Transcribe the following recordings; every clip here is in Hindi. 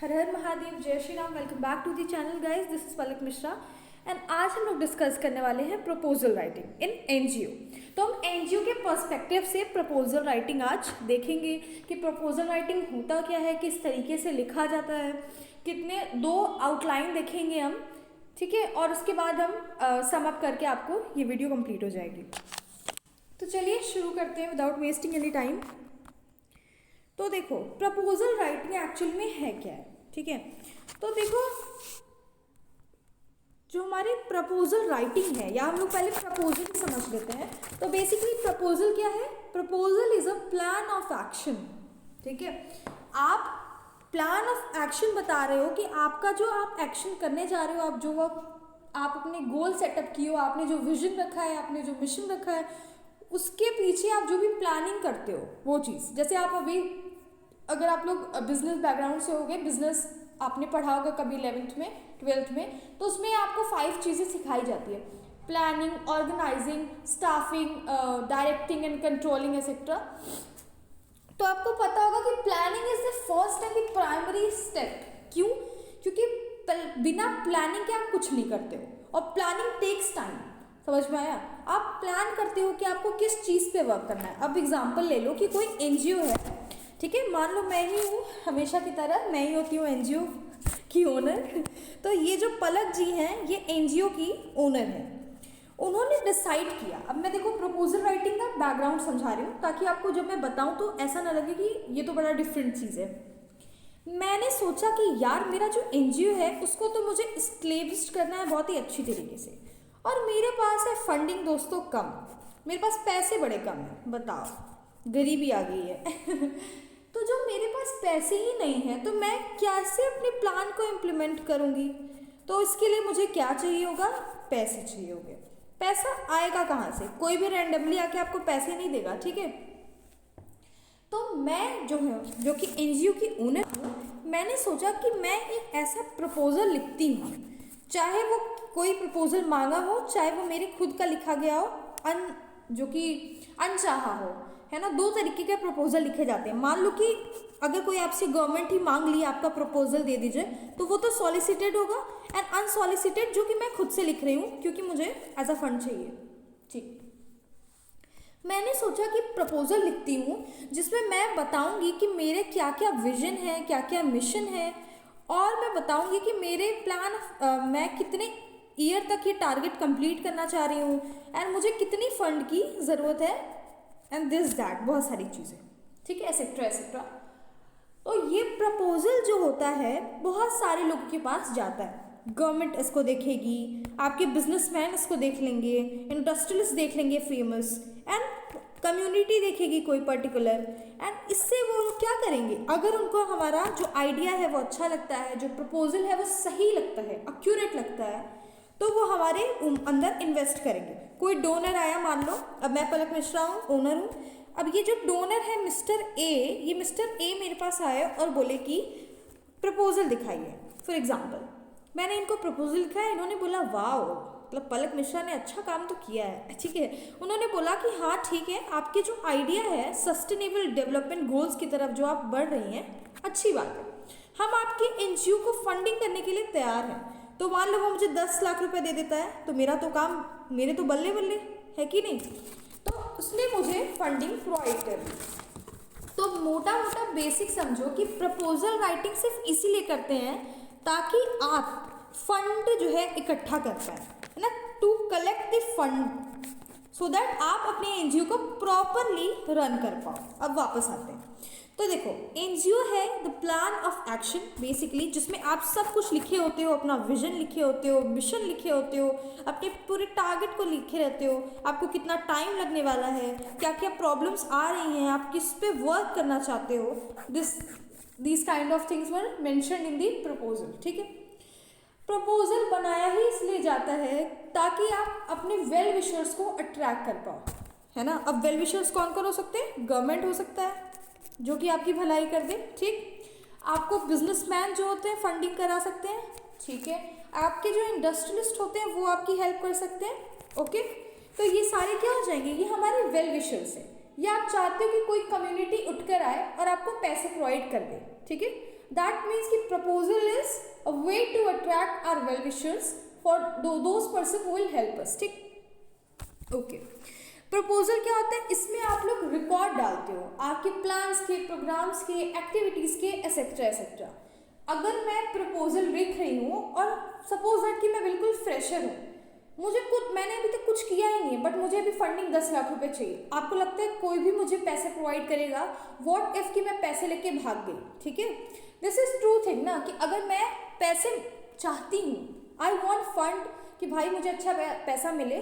हर हर महादेव, जय Shri Ram. Welcome back to the channel guys, this is Palak Mishra and आज हम लोग डिस्कस करने वाले हैं प्रपोजल राइटिंग इन एनजीओ। तो हम एनजीओ के पर्सपेक्टिव से प्रपोजल राइटिंग आज देखेंगे कि प्रपोजल राइटिंग होता क्या है, किस तरीके से लिखा जाता है, कितने दो आउटलाइन देखेंगे हम, ठीक है। और उसके बाद हम सम अप करके आपको ये वीडियो कंप्लीट हो जाएगी। तो चलिए शुरू करते हैं विदाउट वेस्टिंग एनी टाइम। तो देखो प्रपोजल राइटिंग एक्चुअल में है क्या है, ठीक है। तो देखो जो हमारी प्रपोजल राइटिंग है, या हम लोग पहले प्रपोजल समझ लेते हैं। तो बेसिकली प्रपोजल क्या है? Proposal is a plan of action, ठीक है। आप प्लान ऑफ एक्शन बता रहे हो कि आपका जो आप एक्शन करने जा रहे हो, आप जो आप अपने गोल सेटअप किए हो, आपने जो विजन रखा है, आपने जो मिशन रखा है, उसके पीछे आप जो भी प्लानिंग करते हो वो चीज़। जैसे आप अभी अगर आप लोग बिजनेस बैकग्राउंड से होगे, बिजनेस आपने पढ़ा होगा कभी 11th में 12th में, तो उसमें आपको 5 चीज़ें सिखाई जाती है: planning, organizing, staffing, directing and controlling etcetera. तो आपको पता होगा कि planning is the first and the primary step. क्यों? क्योंकि बिना प्लानिंग के आप कुछ नहीं करते हो, और प्लानिंग टेक्स टाइम। समझ में आया? आप प्लान करते हो कि आपको किस चीज़ पे वर्क करना है। अब एग्जांपल ले लो कि कोई एनजीओ है, ठीक है। मान लो मैं ही हूँ, हमेशा की तरह मैं ही होती हूँ एनजीओ की ओनर। तो ये जो पलक जी हैं, ये एनजीओ की ओनर है। उन्होंने डिसाइड किया, अब मैं देखो प्रपोजल राइटिंग का बैकग्राउंड समझा रही हूँ ताकि आपको जब मैं बताऊँ तो ऐसा ना लगे कि ये तो बड़ा डिफरेंट चीज़ है। मैंने सोचा कि यार मेरा जो एनजीओ है उसको तो मुझे एस्टैब्लिश करना है बहुत ही अच्छी तरीके से, और मेरे पास है फंडिंग दोस्तों कम, मेरे पास पैसे बड़े कम हैं। बताओ, गरीबी आ गई है। तो जब मेरे पास पैसे ही नहीं है तो मैं कैसे अपने प्लान को इम्प्लीमेंट करूँगी? तो इसके लिए मुझे क्या चाहिए होगा? पैसे चाहिए होंगे। पैसा आएगा कहाँ से? कोई भी रैंडमली आके आपको पैसे नहीं देगा, ठीक है। तो मैं जो है, जो कि एनजीओ की ओनर हूँ, मैंने सोचा कि मैं एक ऐसा प्रपोजल लिखती हूँ, चाहे वो कोई प्रपोजल मांगा हो, चाहे वो मेरे खुद का लिखा गया हो, जो कि अनचाहा हो, है ना। 2 तरीके के प्रपोजल लिखे जाते हैं। मान लो कि अगर कोई आपसे गवर्नमेंट ही मांग लिया आपका प्रपोजल दे दीजिए, तो वो तो सॉलिसिटेड होगा, एंड अनसॉलिसिटेड जो कि मैं खुद से लिख रही हूँ क्योंकि मुझे एज अ फंड चाहिए, ठीक। मैंने सोचा कि प्रपोजल लिखती हूँ जिसमें मैं बताऊंगी कि मेरे क्या क्या विजन है, क्या क्या मिशन है, और मैं बताऊंगी कि मेरे प्लान मैं कितने ईयर तक ये टारगेट कंप्लीट करना चाह रही हूँ, एंड मुझे कितनी फंड की ज़रूरत है, एंड दिस दैट, बहुत सारी चीज़ें, ठीक है, एक्सेट्रा एक्सेट्रा। तो ये प्रपोजल जो होता है बहुत सारे लोगों के पास जाता है। गवर्नमेंट इसको देखेगी, आपके बिजनेसमैन इसको देख लेंगे, इंडस्ट्रियलिस्ट देख लेंगे फेमस, एंड कम्युनिटी देखेगी कोई पर्टिकुलर, एंड इससे वो क्या करेंगे? अगर उनको हमारा जो आइडिया है वो अच्छा लगता है, जो प्रपोजल है वो सही लगता है, एक्यूरेट लगता है, तो वो हमारे अंदर इन्वेस्ट करेंगे। कोई डोनर आया, मान लो अब मैं पलक मिश्रा हूँ, ओनर हूँ। अब ये जो डोनर है मिस्टर ए, ये मिस्टर ए मेरे पास आए और बोले कि प्रपोजल दिखाइए। फॉर एग्जाम्पल मैंने इनको प्रपोजल लिखा है, इन्होंने बोला वाह, मतलब पलक मिश्रा ने अच्छा काम तो किया है, ठीक है। उन्होंने बोला कि हाँ ठीक है, आपके जो आइडिया है सस्टेनेबल डेवलपमेंट गोल्स की तरफ जो आप बढ़ रही हैं, अच्छी बात है, हम आपके एनजीओ को फंडिंग करने के लिए तैयार हैं। तो मान लो वो मुझे 10 लाख रुपए दे देता है, तो मेरा तो काम, मेरे तो बल्ले बल्ले है कि नहीं। तो उसने मुझे फंडिंग प्रोवाइड कर दी। तो मोटा मोटा बेसिक समझो कि प्रपोजल राइटिंग सिर्फ इसीलिए करते हैं ताकि आप फंड जो है इकट्ठा कर पाए, है ना, to collect the fund, so that आप अपने एनजीओ को प्रॉपरली रन कर पाओ। अब वापस आते हैं। तो देखो एनजीओ है the plan of action basically, जिसमें आप सब कुछ लिखे होते हो, अपना विजन लिखे होते हो, मिशन लिखे होते हो, अपने पूरे टारगेट को लिखे रहते हो, आपको कितना टाइम लगने वाला है, क्या क्या प्रॉब्लम्स आ रही हैं, आप किस पे वर्क करना चाहते हो, this kind of things were mentioned in the proposal, ठीक है। प्रपोजल बनाया ही इसलिए जाता है ताकि आप अपने वेल विशर्स को अट्रैक्ट कर पाओ, है ना। अब वेल विशर्स कौन कौन हो सकते हैं? गवर्नमेंट हो सकता है जो कि आपकी भलाई कर दे, ठीक। आपको बिजनेसमैन जो होते हैं फंडिंग करा सकते हैं, ठीक है। आपके जो इंडस्ट्रियलिस्ट होते हैं वो आपकी हेल्प कर सकते हैं, ओके। तो ये सारे क्या हो जाएंगे? ये हमारे वेल विशर्स है। या आप चाहते हो कि कोई कम्युनिटी उठकर आए और आपको पैसे प्रोवाइड कर दे, ठीक है। दैट मीन्स कि proposal is a way to attract our well wishers for those person who will help us, ठीक। ओके, प्रपोजल क्या होता है, इसमें आप लोग रिकॉर्ड डालते हो आपके प्लान्स के, प्रोग्राम्स के, एक्टिविटीज़ के, एसेट्रा एसेट्रा। अगर मैं प्रपोजल लिख रही हूँ और सपोज दैट कि मैं बिल्कुल फ्रेशर हूँ, मैंने अभी तक कुछ किया ही नहीं है, बट मुझे अभी फंडिंग 10 लाख रुपए चाहिए, आपको लगता है कोई भी मुझे पैसे प्रोवाइड करेगा? व्हाट इफ कि मैं पैसे लेके भाग गई, ठीक है। दिस इज ट्रू थिंग ना, कि अगर मैं पैसे चाहती हूँ, आई वॉन्ट फंड, कि भाई मुझे अच्छा पैसा मिले,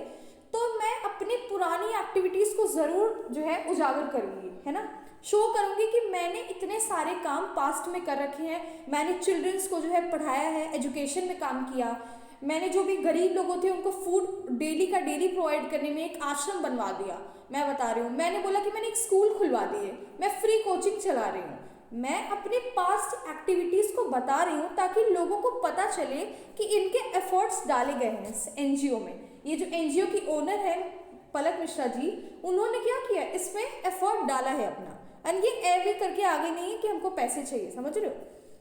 तो मैं अपनी पुरानी एक्टिविटीज़ को ज़रूर जो है उजागर करूँगी, है ना, शो करूँगी कि मैंने इतने सारे काम पास्ट में कर रखे हैं, मैंने चिल्ड्रंस को जो है पढ़ाया है, एजुकेशन में काम किया, मैंने जो भी गरीब लोगों थे उनको फूड डेली का डेली प्रोवाइड करने में एक आश्रम बनवा दिया, मैं बता रही हूँ, मैंने बोला कि मैंने एक स्कूल खुलवा दी है, मैं फ्री कोचिंग चला रही हूँ, मैं अपने पास्ट एक्टिविटीज़ को बता रही हूँ ताकि लोगों को पता चले कि इनके एफर्ट्स डाले गए हैं इस एनजीओ में। ये जो एनजीओ की ओनर है पलक मिश्रा जी, उन्होंने क्या किया, इसमें एफर्ट डाला है अपना, एंड ये एवरी करके आगे नहीं है कि हमको पैसे चाहिए, समझ रहे हो।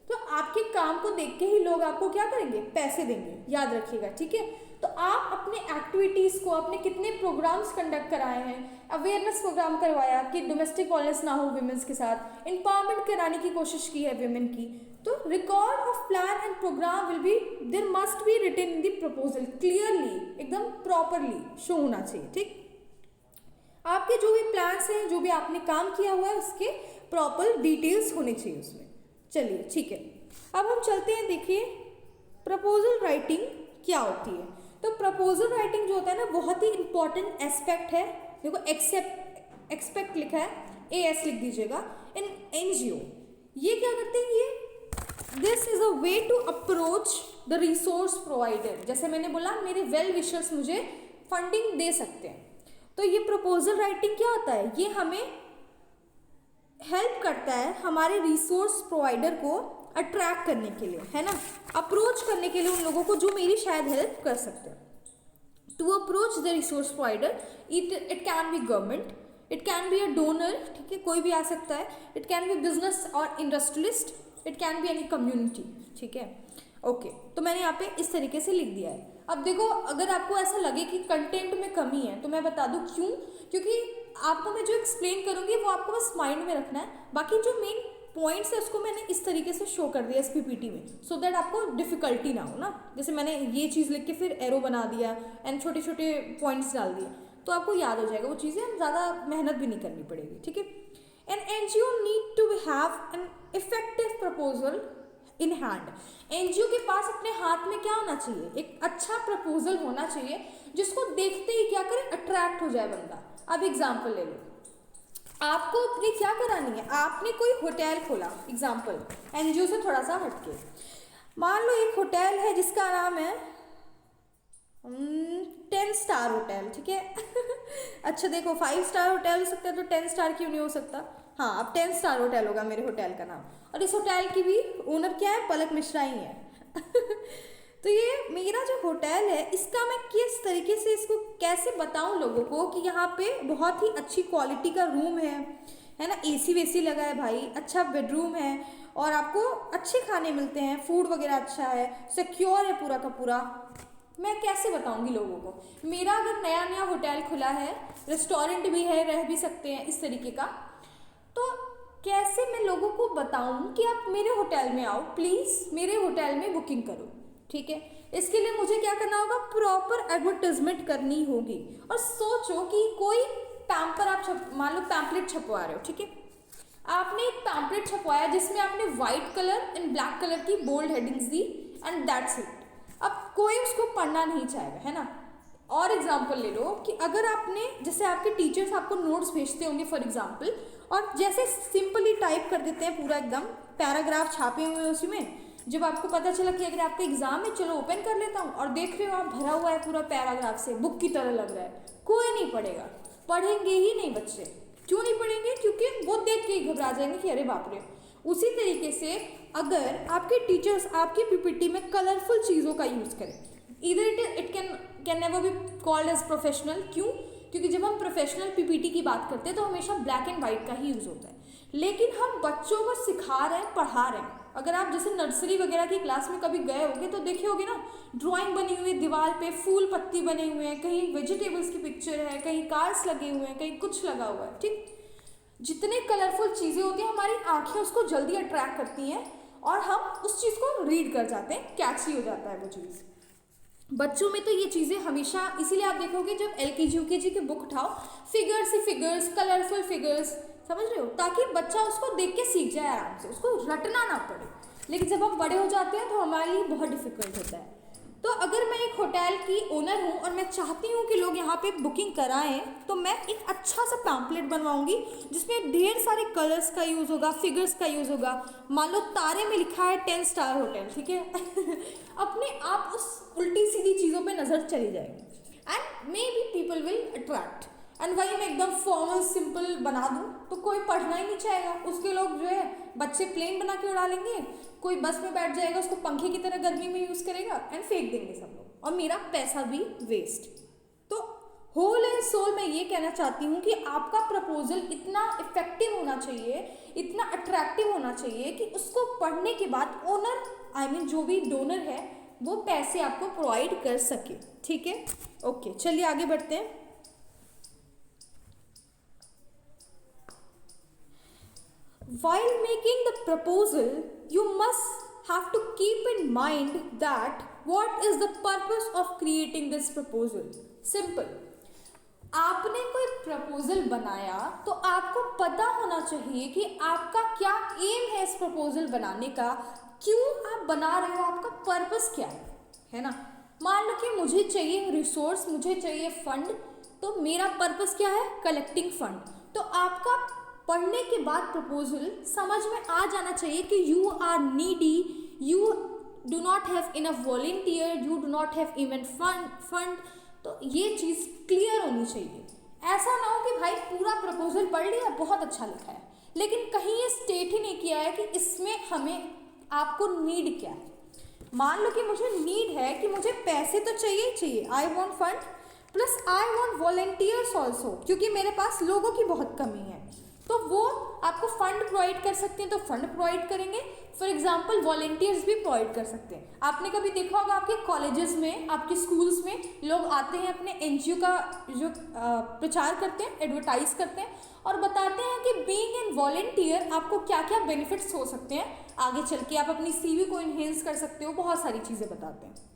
तो आपके काम को देख के ही लोग आपको क्या करेंगे, पैसे देंगे, याद रखिएगा, ठीक है। तो आप अपने एक्टिविटीज़ को, अपने कितने प्रोग्राम्स कंडक्ट कराए हैं, अवेयरनेस प्रोग्राम करवाया कि डोमेस्टिक वायलेंस ना हो विमेंस के साथ, एम्पावरमेंट कराने की कोशिश की है विमेन की, तो record of plan and program will be, there must be written in the proposal, clearly, एकदम प्रॉपरली शो होना चाहिए, ठीक। आपके जो भी प्लान्स हैं, जो भी आपने काम किया हुआ है, उसके प्रॉपर डिटेल्स होने चाहिए उसमें। चलिए ठीक है, अब हम चलते हैं, देखिए प्रपोजल राइटिंग क्या होती है। तो प्रपोजल राइटिंग जो होता है ना, बहुत ही इंपॉर्टेंट एस्पेक्ट है। देखो एक्सपेक्ट लिखा है, AS लिख दीजिएगा, इन एनजीओ। ये क्या करते हैं, ये this is a way to approach the resource provider. जैसे मैंने बोला, मेरे वेल विशर्स मुझे फंडिंग दे सकते हैं, तो ये प्रपोजल राइटिंग क्या होता है, ये हमें हेल्प करता है हमारे रिसोर्स प्रोवाइडर को अट्रैक्ट करने के लिए, है ना, अप्रोच करने के लिए उन लोगों को जो मेरी शायद हेल्प कर सकते हैं। To approach the resource provider, it can be government, it can be a donor, ठीक है, कोई भी आ सकता है, इट कैन बी बिजनेस और industrialist, it can be any community, ठीक है। ओके, तो मैंने यहाँ पे इस तरीके से लिख दिया है। अब देखो, अगर आपको ऐसा लगे कि कंटेंट में कमी है, तो मैं बता दूं क्यों, क्योंकि आपको मैं जो एक्सप्लेन करूँगी वो आपको बस माइंड में रखना है, बाकी जो मेन पॉइंट्स है उसको मैंने इस तरीके से शो कर दिया इस PPT में, सो दैट आपको डिफिकल्टी ना हो ना। जैसे मैंने ये चीज़ लिख के फिर एरो बना दिया एंड छोटे छोटे पॉइंट्स डाल दिए, तो आपको याद हो जाएगा वो चीज़ें, हम ज़्यादा मेहनत भी नहीं करनी पड़ेगी, ठीक है। An NGO need to have an effective proposal in hand. NGO के पास अपने हाथ में क्या होना चाहिए, एक अच्छा प्रपोजल होना चाहिए, जिसको देखते ही क्या करे, अट्रैक्ट हो जाए बंदा। अब एग्जाम्पल ले लो, आपको अपनी क्या करानी है, आपने कोई होटल खोला, एग्जाम्पल NGO से थोड़ा सा हटके, मान लो एक होटल है जिसका नाम है 10 स्टार होटल, ठीक है। अच्छा देखो, 5 स्टार होटल हो सकता है, तो 10 स्टार क्यों नहीं हो सकता, हाँ, अब 10 स्टार होटल होगा मेरे होटल का नाम, और इस होटल की भी ओनर क्या है, पलक मिश्रा ही है। तो ये मेरा जो होटल है, इसका मैं किस तरीके से इसको कैसे बताऊं लोगों को कि यहाँ पे बहुत ही अच्छी क्वालिटी का रूम है ना, AC वेसी लगा है भाई, अच्छा बेडरूम है, और आपको अच्छे खाने मिलते हैं, फूड वगैरह अच्छा है, सिक्योर है पूरा का पूरा। मैं कैसे बताऊंगी लोगों को, मेरा अगर नया नया होटल खुला है, रेस्टोरेंट भी है, रह भी सकते हैं इस तरीके का, तो कैसे मैं लोगों को बताऊं कि आप मेरे होटल में आओ, प्लीज़ मेरे होटल में बुकिंग करो, ठीक है। इसके लिए मुझे क्या करना होगा, प्रॉपर एडवर्टाइजमेंट करनी होगी। और सोचो कि कोई पैम्पर आप मान लो पैम्पलेट छपवा रहे हो, ठीक है, आपने एक पैम्पलेट छपवाया जिसमें आपने white colour and black colour की बोल्ड हेडिंग्स दी, एंड दैट्स इट। अब कोई उसको पढ़ना नहीं चाहेगा, है ना। और एग्जाम्पल ले लो कि अगर आपने, जैसे आपके टीचर्स आपको नोट्स भेजते होंगे फॉर एग्जाम्पल, और जैसे सिंपली टाइप कर देते हैं पूरा एकदम पैराग्राफ छापे हुए हैं उसी में, जब आपको पता चला कि अगर आपका एग्जाम है, चलो ओपन कर लेता हूँ, और देख रहे हो आप भरा हुआ है पूरा पैराग्राफ से, बुक की तरह लग रहा है, कोई नहीं पढ़ेगा, पढ़ेंगे ही नहीं बच्चे। क्यों नहीं पढ़ेंगे, क्योंकि वो देख के ही घबरा जाएंगे कि अरे बाप रे। उसी तरीके से अगर आपके टीचर्स आपकी PPT में कलरफुल चीज़ों का यूज़ करें, इधर it can never be called as professional. क्यों, क्योंकि जब हम प्रोफेशनल PPT की बात करते हैं तो हमेशा ब्लैक एंड वाइट का ही यूज़ होता है, लेकिन हम बच्चों को सिखा रहे हैं, पढ़ा रहे हैं, अगर आप जैसे नर्सरी वगैरह की क्लास में कभी गए होगे तो देखे होगे ना, ड्राइंग बनी हुई है दीवार पे, फूल पत्ती बने हुए हैं, कहीं वेजिटेबल्स की पिक्चर है, कहीं कार्स लगे हुए हैं, कहीं कुछ लगा हुआ है, ठीक। जितने कलरफुल चीज़ें होती हैं हमारी आंखें उसको जल्दी अट्रैक्ट करती हैं और हम उस चीज़ को रीड कर जाते हैं, कैची हो जाता है वो चीज़। बच्चों में तो ये चीज़ें हमेशा, इसीलिए आप देखोगे जब LKG UKG की बुक उठाओ, फिगर्स ही फिगर्स, कलरफुल फिगर्स, समझ रहे हो, ताकि बच्चा उसको देख के सीख जाए आराम से, उसको रटना ना पड़े। लेकिन जब हम बड़े हो जाते हैं तो हमारे लिए बहुत डिफिकल्ट होता है। तो अगर मैं एक होटल की ओनर हूँ और मैं चाहती हूँ कि लोग यहाँ पे बुकिंग कराएं, तो मैं एक अच्छा सा पैम्पलेट बनवाऊंगी जिसमें ढेर सारे कलर्स का यूज़ होगा, फिगर्स का यूज़ होगा। मान लो तारे में लिखा है 10 स्टार होटल, ठीक है अपने आप उस उल्टी सीधी चीज़ों पे नज़र चली जाएगी and may be people will attract. And वही मैं एकदम फॉर्मल सिंपल बना दूँ तो कोई पढ़ना ही नहीं चाहेगा, उसके लोग जो है बच्चे प्लेन बना के उड़ा लेंगे, कोई बस में बैठ जाएगा उसको पंखे की तरह गर्मी में यूज़ करेगा एंड फेंक देंगे सब लोग, और मेरा पैसा भी वेस्ट। तो होल एंड सोल मैं ये कहना चाहती हूँ कि आपका प्रपोजल इतना इफेक्टिव होना चाहिए, इतना अट्रैक्टिव होना चाहिए कि उसको पढ़ने के बाद ओनर जो भी डोनर है वो पैसे आपको प्रोवाइड कर सके, ठीक है। ओके, चलिए आगे बढ़ते हैं। While making the proposal, you must have to keep in mind that what is the purpose of creating this proposal. Simple. आपने कोई प्रपोजल बनाया तो आपको पता होना चाहिए कि आपका क्या एम है इस प्रपोजल बनाने का, क्यों आप बना रहे हो, आपका पर्पस क्या है ना। मान लो कि मुझे चाहिए रिसोर्स, मुझे चाहिए फंड, तो मेरा पर्पस क्या है, कलेक्टिंग फंड। तो आपका पढ़ने के बाद प्रपोजल समझ में आ जाना चाहिए कि you are needy, you do not have enough volunteer, you do not have even fund. तो ये चीज़ क्लियर होनी चाहिए। ऐसा ना हो कि भाई पूरा प्रपोजल पढ़ लिया, बहुत अच्छा लिखा है, लेकिन कहीं ये स्टेट ही नहीं किया है कि इसमें हमें आपको नीड क्या है। मान लो कि मुझे नीड है कि मुझे पैसे तो चाहिए ही चाहिए, I want fund plus I want volunteers also, क्योंकि मेरे पास लोगों की बहुत कमी है। तो वो आपको फंड प्रोवाइड कर सकते हैं तो फंड प्रोवाइड करेंगे, फॉर एग्जांपल वॉलंटियर्स भी प्रोवाइड कर सकते हैं। आपने कभी देखा होगा आपके कॉलेजेस में, आपके स्कूल्स में लोग आते हैं अपने NGO का जो प्रचार करते हैं, एडवर्टाइज करते हैं और बताते हैं कि बीइंग एन वॉलंटियर आपको क्या क्या बेनिफिट्स हो सकते हैं, आगे चल के आप अपनी CV को इन्हेंस कर सकते हो, बहुत सारी चीज़ें बताते हैं।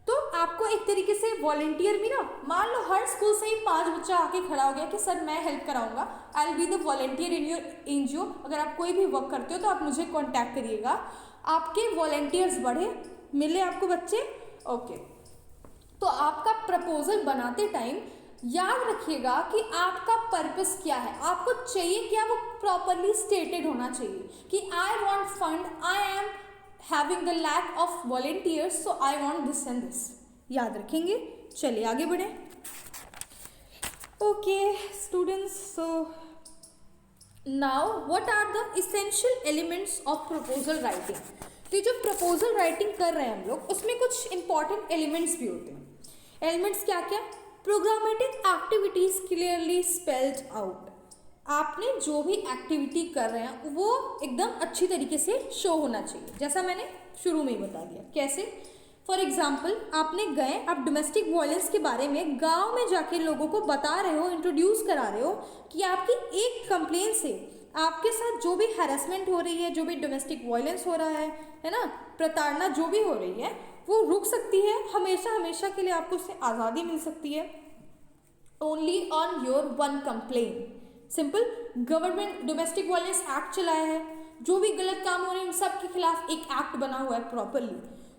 तो आपको एक तरीके से वॉलंटियर भी ना, मान लो हर स्कूल से ही 5 बच्चा आके खड़ा हो गया कि सर मैं हेल्प कराऊंगा, I will be the volunteer in your NGO, अगर आप कोई भी वर्क करते हो तो आप मुझे कांटेक्ट करिएगा। आपके वॉलंटियर्स बढ़े, मिले आपको बच्चे, ओके। तो आपका प्रपोजल बनाते टाइम याद रखिएगा कि आपका पर्पस क्या है, आपको चाहिए क्या, वो प्रॉपरली स्टेटेड होना चाहिए कि I want fund, I am having the lack of volunteers, so I want this and this, याद रखेंगे। चलिए आगे बढ़े। Okay students, so now what are the essential elements of proposal writing. तो जो प्रपोजल राइटिंग कर रहे हैं हम लोग, उसमें कुछ इंपॉर्टेंट एलिमेंट्स भी होते हैं। एलिमेंट्स क्या क्या, programmatic activities clearly spelled out. आपने जो भी एक्टिविटी कर रहे हैं वो एकदम अच्छी तरीके से शो होना चाहिए, जैसा मैंने शुरू में ही बता दिया। कैसे, फॉर एग्जाम्पल आपने गए, आप डोमेस्टिक वायलेंस के बारे में गांव में जाके लोगों को बता रहे हो, इंट्रोड्यूस करा रहे हो कि आपकी एक कंप्लेन से आपके साथ जो भी हैरेसमेंट हो रही है, जो भी डोमेस्टिक वायलेंस हो रहा है ना, प्रताड़ना जो भी हो रही है, वो रुक सकती है, हमेशा हमेशा के लिए आपको उससे आज़ादी मिल सकती है। Only on your one complain. Simple, government domestic violence act चलाया है, जो भी गलत काम हो रहे हैं उन सब के खिलाफ एक एक्ट बना हुआ है प्रॉपरली।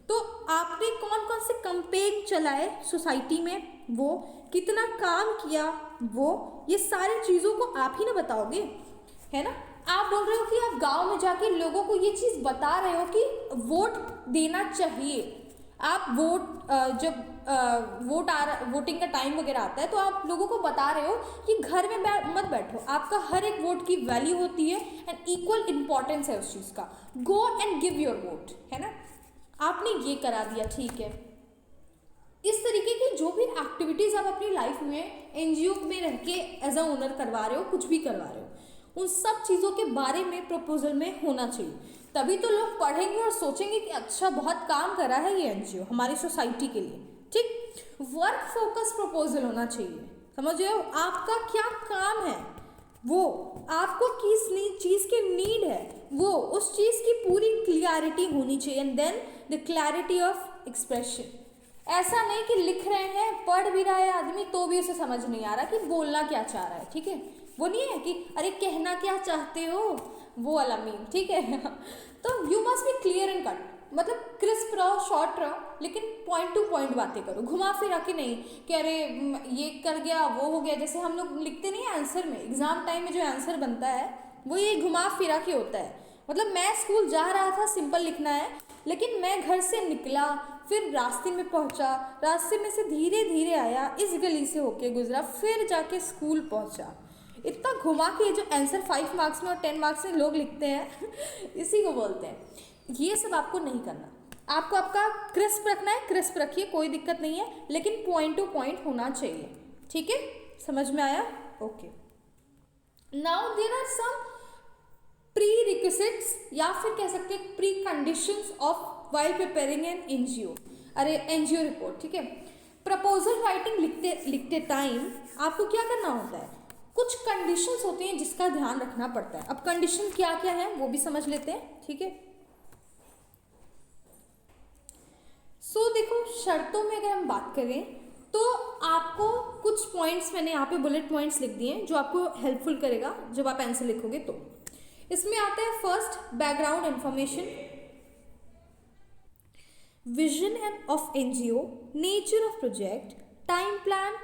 तो आपने कौन कौन से कैंपेन चलाए सोसाइटी में, वो कितना काम किया, वो ये सारी चीज़ों को आप ही ना बताओगे, है ना। आप बोल रहे हो कि आप गांव में जाके लोगों को ये चीज़ बता रहे हो कि वोट देना चाहिए। आप जब वोटिंग का टाइम वगैरह आता है तो आप लोगों को बता रहे हो कि घर में मत बैठो, आपका हर एक वोट की वैल्यू होती है एंड इक्वल इम्पॉर्टेंस है उस चीज़ का, go and give your vote, है ना। आपने ये करा दिया, ठीक है। इस तरीके की जो भी एक्टिविटीज़ आप अपनी लाइफ में NGO में रह के एज अ ओनर करवा रहे हो, कुछ भी करवा रहे हो, उन सब चीज़ों के बारे में प्रपोजल में होना चाहिए। तभी तो लोग पढ़ेंगे और सोचेंगे कि अच्छा बहुत काम करा है ये एनजीओ हमारी सोसाइटी के लिए। ठीक, वर्क फोकस प्रपोजल होना चाहिए। समझ रहे हो, आपका क्या काम है, वो आपको किस चीज़ की नीड है, वो उस चीज़ की पूरी क्लियरिटी होनी चाहिए। And then the clarity of expression. ऐसा नहीं कि लिख रहे हैं, पढ़ भी रहा है आदमी तो भी उसे समझ नहीं आ रहा कि बोलना क्या चाह रहा है। ठीक है, वो नहीं है कि अरे कहना क्या चाहते हो, वो वाला मीन। ठीक है तो you must be clear and cut, मतलब क्रिस्प रहो, शॉर्ट रहो, लेकिन पॉइंट टू पॉइंट बातें करो, घुमा फिरा के नहीं कि अरे ये कर गया वो हो गया। जैसे हम लोग लिखते नहीं है आंसर में, एग्जाम टाइम में जो आंसर बनता है वो ये घुमा फिरा के होता है। मतलब मैं स्कूल जा रहा था, सिंपल लिखना है, लेकिन मैं घर से निकला, फिर रास्ते में पहुंचा, रास्ते में से धीरे धीरे आया, इस गली से होके गुजरा, फिर जाके स्कूल पहुंचा। इतना घुमा के जो आंसर 5 मार्क्स में और 10 मार्क्स में लोग लिखते हैं इसी को बोलते हैं। ये सब आपको नहीं करना, आपको आपका क्रिस्प रखना है, क्रिस्प रखिए, कोई दिक्कत नहीं है, लेकिन पॉइंट टू पॉइंट होना चाहिए। ठीक है, समझ में आया? Okay, now there are some prerequisites या फिर कह सकते हैं preconditions of while preparing an NGO, अरे एनजीओ रिपोर्ट। ठीक है, प्रपोजल राइटिंग लिखते टाइम आपको क्या करना होता है, कुछ कंडीशंस होती हैं जिसका ध्यान रखना पड़ता है। अब कंडीशन क्या क्या है वो भी समझ लेते हैं। ठीक है, देखो शर्तों में अगर हम बात करें तो आपको कुछ पॉइंट्स मैंने यहाँ पे बुलेट पॉइंट्स लिख दिए हैं जो आपको हेल्पफुल करेगा जब आप आंसर लिखोगे। तो इसमें आता है first, background information, vision end of NGO, nature of project, time plan,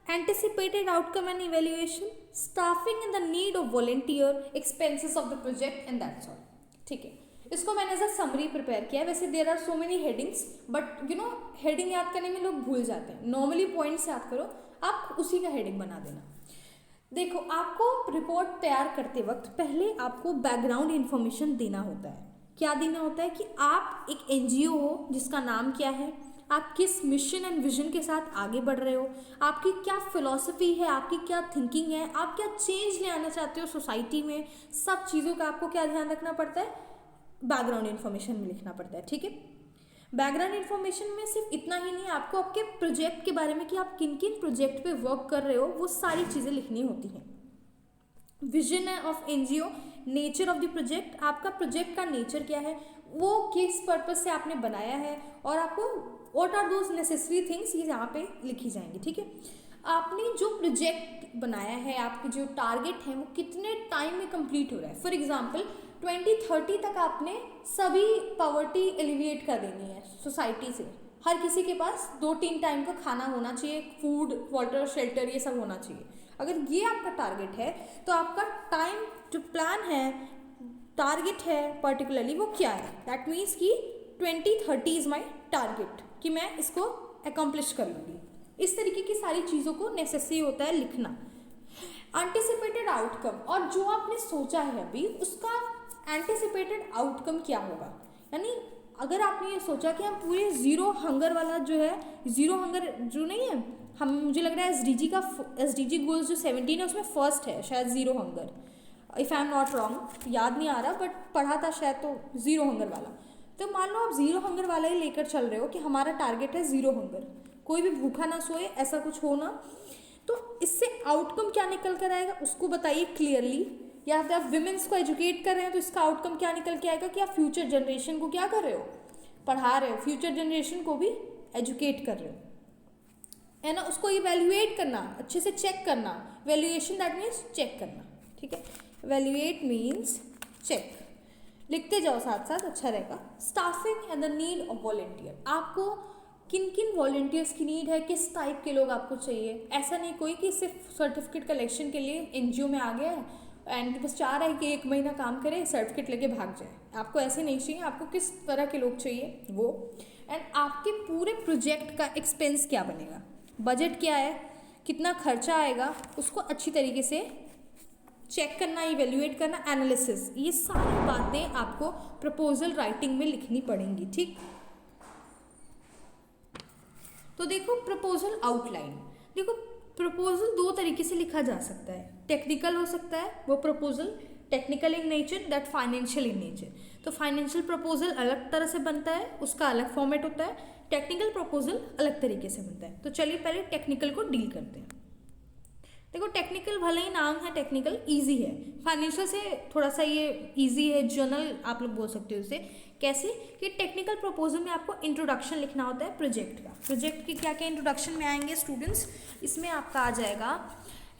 anticipated outcome and evaluation, staffing and the need of volunteer, expenses of the project and that's all। ठीक है, इसको मैंने एज अ समरी प्रिपेयर किया है। वैसे there are so many headings but you know heading याद करने में लोग भूल जाते हैं। नॉर्मली पॉइंट्स याद करो, आप उसी का हेडिंग बना देना। देखो, आपको रिपोर्ट तैयार करते वक्त पहले आपको बैकग्राउंड इन्फॉर्मेशन देना होता है। क्या देना होता है कि आप एक एनजीओ हो जिसका नाम क्या है, आप किस मिशन एंड विजन के साथ आगे बढ़ रहे हो, आपकी क्या फिलॉसफी है, आपकी क्या थिंकिंग है, आप क्या चेंज ले आना चाहते हो सोसाइटी में, सब चीज़ों का आपको क्या ध्यान रखना पड़ता है, बैकग्राउंड इन्फॉर्मेशन में लिखना पड़ता है। ठीक है, बैकग्राउंड इन्फॉर्मेशन में सिर्फ इतना ही नहीं, आपको आपके प्रोजेक्ट के बारे में कि आप किन किन प्रोजेक्ट पे वर्क कर रहे हो वो सारी चीज़ें लिखनी होती हैं। विजन है of NGO, nature of the project, आपका प्रोजेक्ट का नेचर क्या है, वो किस पर्पज से आपने बनाया है, और आपको what are those necessary things ये यहाँ पे लिखी जाएंगी। ठीक है, आपने जो प्रोजेक्ट बनाया है, आपके जो टारगेट है वो कितने टाइम में कंप्लीट हो रहा है। फॉर एग्जांपल 2030 तक आपने सभी पॉवर्टी एलिविएट कर देनी है सोसाइटी से, हर किसी के पास 2-3 टाइम का खाना होना चाहिए, फूड, वाटर, शेल्टर, ये सब होना चाहिए। अगर ये आपका टारगेट है तो आपका टाइम जो प्लान है, टारगेट है पर्टिकुलरली, वो क्या है, दैट मीन्स कि 2030 इज माई टारगेट, कि मैं इसको अकम्प्लिश कर लूँगी। इस तरीके की सारी चीज़ों को नेसेसरी होता है लिखना। एंटिसिपेटेड आउटकम, और जो आपने सोचा है अभी उसका एंटिसिपेटेड आउटकम क्या होगा, यानी अगर आपने ये सोचा कि हम पूरे ज़ीरो हंगर वाला जो है, ज़ीरो हंगर जो नहीं है, हम मुझे लग रहा है एसडीजी गोल्स जो 17 है उसमें फर्स्ट है शायद zero hunger, if I am not wrong, याद नहीं आ रहा बट पढ़ा था शायद, तो ज़ीरो हंगर वाला। तो मान लो आप ज़ीरो हंगर वाला ही लेकर चल रहे हो कि हमारा टारगेट है ज़ीरो हंगर, कोई भी भूखा ना सोए, ऐसा कुछ हो ना, तो इससे आउटकम क्या निकल कर आएगा उसको बताइए क्लियरली। या फिर आप विमेंस को एजुकेट कर रहे हैं तो इसका आउटकम क्या निकल के आएगा कि आप फ्यूचर जनरेशन को क्या कर रहे हो, पढ़ा रहे हो, फ्यूचर जनरेशन को भी एजुकेट कर रहे हो, है ना। उसको इवेल्युएट करना, अच्छे से चेक करना, वैल्यूएशन दैट मीन्स चेक करना। ठीक है, वैल्यूएट मीन्स चेक, लिखते जाओ साथ साथ, अच्छा रहेगा। Staffing and the need of volunteer, आपको किन किन वॉलंटियर्स की नीड है, किस टाइप के लोग आपको चाहिए। ऐसा नहीं कोई कि सिर्फ सर्टिफिकेट कलेक्शन के लिए एनजीओ में आ गया है एंड बस चाह रहा है कि 1 महीना काम करे, सर्टिफिकेट लेके भाग जाए। आपको ऐसे नहीं चाहिए, आपको किस तरह के लोग चाहिए वो, एंड आपके पूरे प्रोजेक्ट का एक्सपेंस क्या बनेगा, बजट क्या है, कितना खर्चा आएगा, उसको अच्छी तरीके से चेक करना, इवेल्युएट करना, एनालिसिस, ये सारी बातें आपको प्रपोजल राइटिंग में लिखनी पड़ेंगी। ठीक, तो देखो प्रपोजल आउटलाइन, देखो प्रपोजल 2 तरीके से लिखा जा सकता है, टेक्निकल हो सकता है वो proposal, technical in nature, that financial in nature. तो फाइनेंशियल प्रपोजल अलग तरह से बनता है, उसका अलग फॉर्मेट होता है, टेक्निकल प्रपोजल अलग तरीके से बनता है। तो चलिए पहले टेक्निकल को डील करते हैं। देखो टेक्निकल भले ही नाम है टेक्निकल, इजी है, फाइनेंशियल से थोड़ा सा ये इजी है, जर्नल आप लोग बोल सकते हो इसे। कैसे कि टेक्निकल प्रपोजल में आपको इंट्रोडक्शन लिखना होता है प्रोजेक्ट का। प्रोजेक्ट के क्या क्या इंट्रोडक्शन में आएंगे स्टूडेंट्स, इसमें आपका आ जाएगा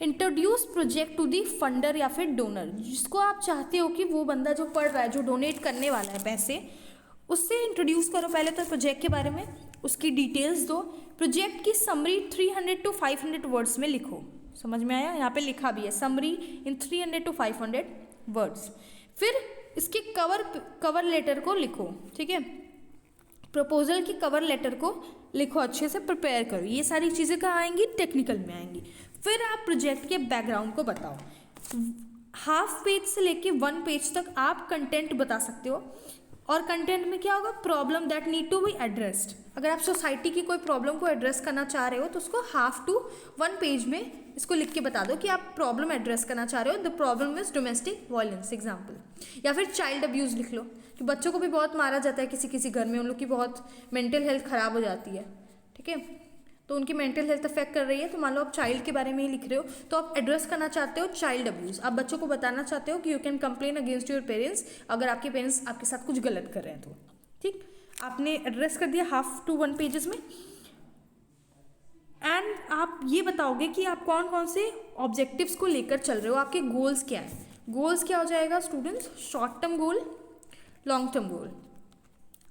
introduce project to the funder या फिर डोनर, जिसको आप चाहते हो कि वो बंदा जो पढ़ रहा है, जो डोनेट करने वाला है पैसे, उससे इंट्रोड्यूस करो पहले तो प्रोजेक्ट के बारे में, उसकी डिटेल्स दो, प्रोजेक्ट की समरी 300 to 500 वर्ड्स में लिखो। समझ में आया, यहाँ पे लिखा भी है समरी इन 300 to 500 वर्ड्स। फिर इसके कवर लेटर को लिखो, ठीक है, प्रपोजल की कवर लेटर को लिखो, अच्छे से प्रिपेयर करो। ये सारी चीज़ें कहाँ आएंगी, टेक्निकल में आएंगी। फिर आप प्रोजेक्ट के बैकग्राउंड को बताओ, हाफ पेज से लेके 1 पेज तक आप कंटेंट बता सकते हो। और कंटेंट में क्या होगा, problem that need to be addressed. अगर आप सोसाइटी की कोई प्रॉब्लम को एड्रेस करना चाह रहे हो तो उसको हाफ टू 1 पेज में इसको लिख के बता दो कि आप प्रॉब्लम एड्रेस करना चाह रहे हो। The problem is domestic violence example, या फिर चाइल्ड अब्यूज़ लिख लो कि बच्चों को भी बहुत मारा जाता है किसी किसी घर में, उन लोग की बहुत मेंटल हेल्थ ख़राब हो जाती है, ठीक है, तो उनकी मेंटल हेल्थ अफेक्ट कर रही है। तो मान लो आप चाइल्ड के बारे में ही लिख रहे हो, तो आप एड्रेस करना चाहते हो चाइल्ड अब्यूज़। आप बच्चों को बताना चाहते हो कि you can complain against your parents अगर आपके पेरेंट्स आपके साथ कुछ गलत कर रहे हैं तो, ठीक। आपने एड्रेस कर दिया हाफ टू 1 पेजेस में। एंड आप ये बताओगे कि आप कौन कौन से ऑब्जेक्टिव्स को लेकर चल रहे हो, आपके गोल्स क्या हैं। गोल्स क्या हो जाएगा students, short term goal, long term goal.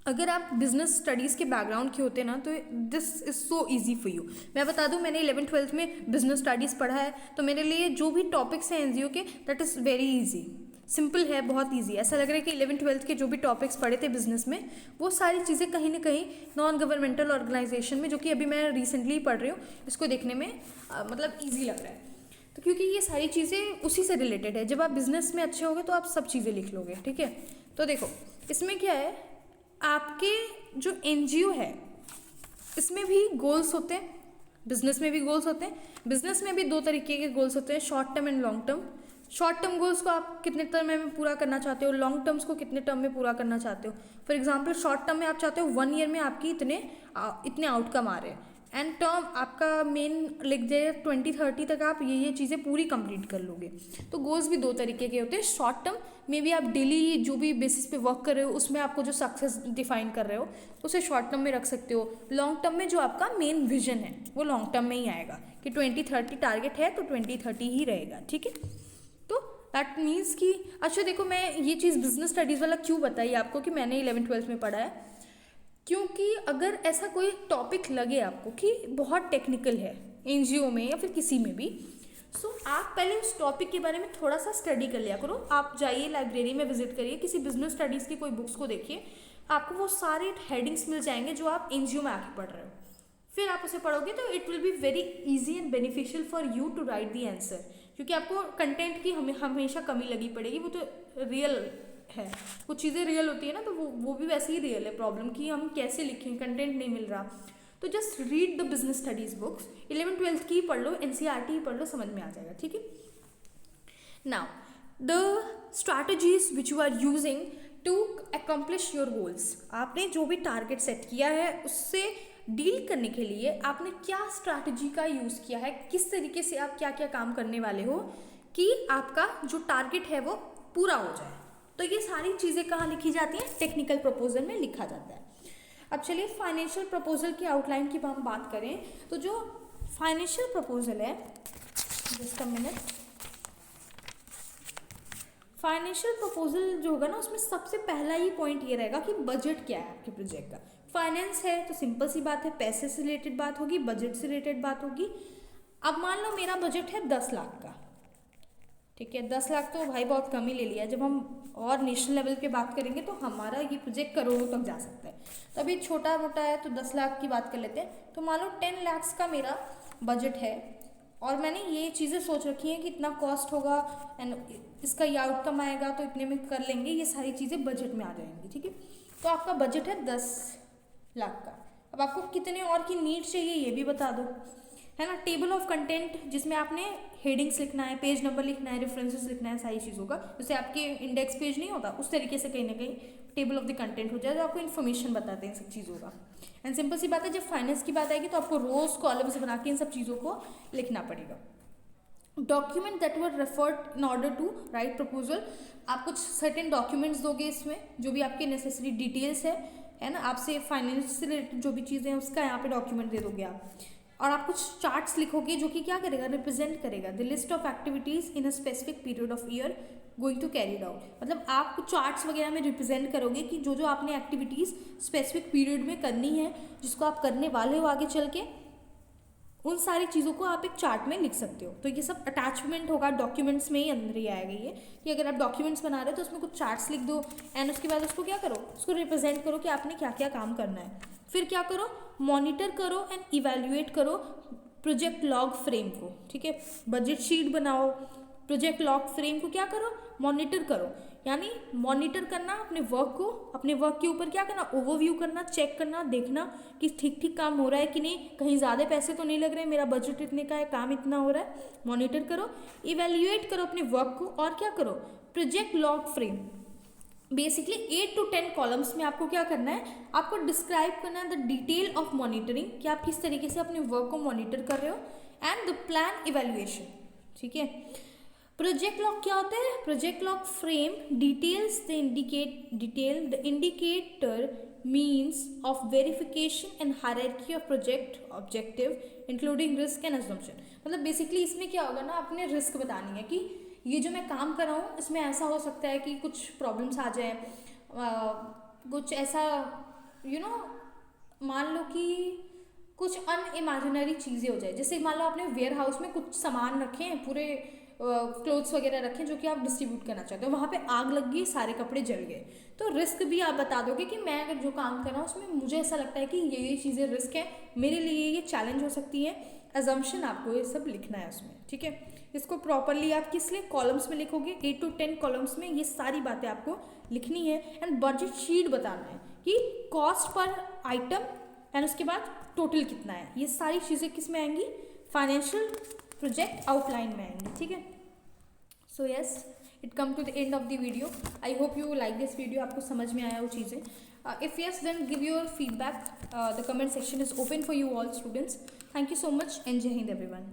अगर आप बिजनेस स्टडीज़ के बैकग्राउंड के होते ना तो this is so easy for you. मैं बता दूं, मैंने 11th-12th में बिजनेस स्टडीज़ पढ़ा है, तो मेरे लिए जो भी टॉपिक्स हैं एनजीओ के, that is very easy, simple है, बहुत इजी। ऐसा लग रहा है कि 11th-12th के जो भी टॉपिक्स पढ़े थे बिजनेस में, वो सारी चीज़ें कहीं ना कहीं नॉन गवर्नमेंटल ऑर्गेनाइजेशन में, जो कि अभी मैं रिसेंटली पढ़ रही हूँ, इसको देखने में मतलब ईजी लग रहा है। तो क्योंकि ये सारी चीज़ें उसी से रिलेटेड है, जब आप बिजनेस में अच्छे होगे तो आप सब चीज़ें लिख लोगे, ठीक है। तो देखो इसमें क्या है, आपके जो एनजीओ है इसमें भी गोल्स होते हैं, बिजनेस में भी गोल्स होते हैं। बिजनेस में भी 2 तरीके के गोल्स होते हैं, short term and long term. Short term goals को आप कितने टर्म में पूरा करना चाहते हो, लॉन्ग टर्म्स को कितने टर्म में पूरा करना चाहते हो। फॉर एग्जांपल शॉर्ट टर्म में आप चाहते हो 1 ईयर में आपकी इतने आउटकम आ रहे हैं, एंड टर्म आपका मेन लिख जाए 2030 तक आप ये चीज़ें पूरी कंप्लीट कर लोगे। तो गोल्स भी 2 तरीके के होते हैं। शॉर्ट टर्म में भी आप डेली जो भी बेसिस पे वर्क कर रहे हो उसमें आपको जो सक्सेस डिफाइन कर रहे हो उसे शॉर्ट टर्म में रख सकते हो। लॉन्ग टर्म में जो आपका मेन विजन है वो लॉन्ग टर्म में ही आएगा कि 2030 टारगेट है तो 2030 ही रहेगा, ठीक है। तो दैट मीन्स कि अच्छा देखो, मैं ये चीज़ बिजनेस स्टडीज़ वाला क्यों बताई आपको कि मैंने 11th-12th में पढ़ा है, क्योंकि अगर ऐसा कोई टॉपिक लगे आपको कि बहुत टेक्निकल है एनजीओ में या फिर किसी में भी, सो आप पहले उस टॉपिक के बारे में थोड़ा सा स्टडी कर लिया करो। आप जाइए लाइब्रेरी में विजिट करिए, किसी बिजनेस स्टडीज़ की कोई बुक्स को देखिए, आपको वो सारे हेडिंग्स मिल जाएंगे जो आप एनजीओ में आके पढ़ रहे हो। फिर आप उसे पढ़ोगे तो it will be very easy and beneficial for you to write the answer, क्योंकि आपको कंटेंट की हमेशा कमी लगी पड़ेगी। वो तो रियल है, कुछ चीज़ें रियल होती है ना, तो वो भी वैसे ही रियल है प्रॉब्लम कि हम कैसे लिखें, कंटेंट नहीं मिल रहा। तो just read the business studies books, 11th-12th की पढ़ लो, एनसीईआरटी ही पढ़ लो, समझ में आ जाएगा, ठीक है। Now the strategies which you are using to accomplish your goals, आपने जो भी टारगेट सेट किया है उससे डील करने के लिए आपने क्या स्ट्रैटेजी का यूज़ किया है, किस तरीके से आप क्या क्या काम करने वाले हो कि आपका जो टारगेट है वो पूरा हो जाए। तो ये सारी चीज़ें कहाँ लिखी जाती हैं, टेक्निकल प्रपोजल में लिखा जाता है। अब चलिए फाइनेंशियल प्रपोजल की आउटलाइन की हम बात करें तो जो फाइनेंशियल प्रपोजल है, just a minute, financial proposal जो होगा ना उसमें सबसे पहला ही पॉइंट ये रहेगा कि बजट क्या है आपके प्रोजेक्ट का। फाइनेंस है तो सिंपल सी बात है, पैसे से रिलेटेड बात होगी, बजट से रिलेटेड बात होगी। अब मान लो मेरा बजट है 10 लाख का, ठीक है, 10 लाख तो भाई बहुत कम ही ले लिया। जब हम और नेशनल लेवल पे बात करेंगे तो हमारा ये प्रोजेक्ट करोड़ों तक जा सकता है। तो अभी छोटा मोटा है तो 10 लाख की बात कर लेते हैं। तो मान लो 10 लाख का मेरा बजट है और मैंने ये चीज़ें सोच रखी हैं कि इतना कॉस्ट होगा एंड इसका ये आउटकम आएगा तो इतने में कर लेंगे, ये सारी चीज़ें बजट में आ जाएंगी, ठीक है। तो आपका बजट है 10 लाख का। अब आपको कितने और की नीड चाहिए ये भी बता दो, है ना। टेबल ऑफ कंटेंट जिसमें आपने हेडिंग्स लिखना है, पेज नंबर लिखना है, रेफरेंसेस लिखना है, सारी चीज़ों का, जैसे आपके इंडेक्स पेज नहीं होता उस तरीके से कहीं ना कहीं टेबल ऑफ द कंटेंट हो जाए जो आपको इन्फॉर्मेशन बताते हैं इन सब चीज़ों का। एंड सिंपल सी बात है, जब फाइनेंस की बात आएगी तो आपको रोज कॉलम्स बना के इन सब चीज़ों को लिखना पड़ेगा। Document that were referred in order to write proposal, आप कुछ सर्टेन डॉक्यूमेंट्स दोगे इसमें, जो भी आपके नेसेसरी डिटेल्स है ना, आपसे फाइनेंस से रिलेटेड जो भी चीज़ें हैं उसका यहाँ पे डॉक्यूमेंट दे दोगे आप। और आप कुछ चार्ट्स लिखोगे जो कि क्या करेगा, रिप्रेजेंट करेगा the list of activities in a specific period of year going to carry out, मतलब आप कुछ चार्ट्स वगैरह में रिप्रेजेंट करोगे कि जो जो आपने एक्टिविटीज़ स्पेसिफिक पीरियड में करनी है, जिसको आप करने वाले हो आगे चल के, उन सारी चीज़ों को आप एक चार्ट में लिख सकते हो। तो ये सब अटैचमेंट होगा, डॉक्यूमेंट्स में ही अंदर ही आएगा ये, कि अगर आप डॉक्यूमेंट्स बना रहे हो तो उसमें कुछ चार्ट्स लिख दो एंड उसके बाद उसको क्या करो, उसको रिप्रेजेंट करो कि आपने क्या क्या काम करना है। फिर क्या करो, मॉनिटर करो एंड इवेल्युएट करो प्रोजेक्ट लॉग फ्रेम को, ठीक है। बजट शीट बनाओ, प्रोजेक्ट लॉग फ्रेम को क्या करो, मॉनिटर करो, यानी मॉनिटर करना अपने वर्क को, अपने वर्क के ऊपर क्या करना, ओवरव्यू करना, चेक करना, देखना कि ठीक ठीक काम हो रहा है कि नहीं, कहीं ज़्यादा पैसे तो नहीं लग रहे, मेरा बजट इतने का है, काम इतना हो रहा है, मॉनिटर करो, इवेल्युएट करो अपने वर्क को, और क्या करो, project log frame. Basically 8 to 10 columns में आपको क्या करना है, आपको डिस्क्राइब करना है द डिटेल ऑफ मॉनिटरिंग, कि आप किस तरीके से अपने वर्क को मॉनिटर कर रहे हो, एंड द प्लान इवेल्युएशन, ठीक है। प्रोजेक्ट लॉग क्या होता है, project log frame details the indicator means of verification and hierarchy of project objective including risk and assumption, मतलब बेसिकली इसमें क्या होगा ना, आपने रिस्क बतानी है कि ये जो मैं काम कर रहा हूँ इसमें ऐसा हो सकता है कि कुछ प्रॉब्लम्स आ जाए, कुछ ऐसा मान लो कि कुछ अनइमेजिनरी चीज़ें हो जाए, जैसे मान लो आपने वेयर हाउस में कुछ सामान रखे हैं, पूरे क्लोथ्स वगैरह रखें जो कि आप डिस्ट्रीब्यूट करना चाहते हो, वहाँ पे आग लग गई, सारे कपड़े जल गए, तो रिस्क भी आप बता दोगे कि मैं अगर जो काम कर रहा हूँ उसमें मुझे ऐसा लगता है कि ये चीज़ें रिस्क है, मेरे लिए ये चैलेंज हो सकती है, एजम्पशन आपको ये सब लिखना है उसमें, ठीक है। इसको प्रॉपरली आप किस लिए कॉलम्स में लिखोगे, 8 to 10 कॉलम्स में ये सारी बातें आपको लिखनी है। एंड बजट शीट बताना है कि कॉस्ट पर आइटम एंड उसके बाद टोटल कितना है, ये सारी चीज़ें किस में आएंगी, फाइनेंशियल प्रोजेक्ट आउटलाइन में आएंगी, ठीक है। So yes, it come to the end of the video, I hope you like this video, आपको समझ में आया वो चीज़ें। If yes then give your feedback, the comment section is open for you all students. Thank you so much and जय हिंद एवरीवन।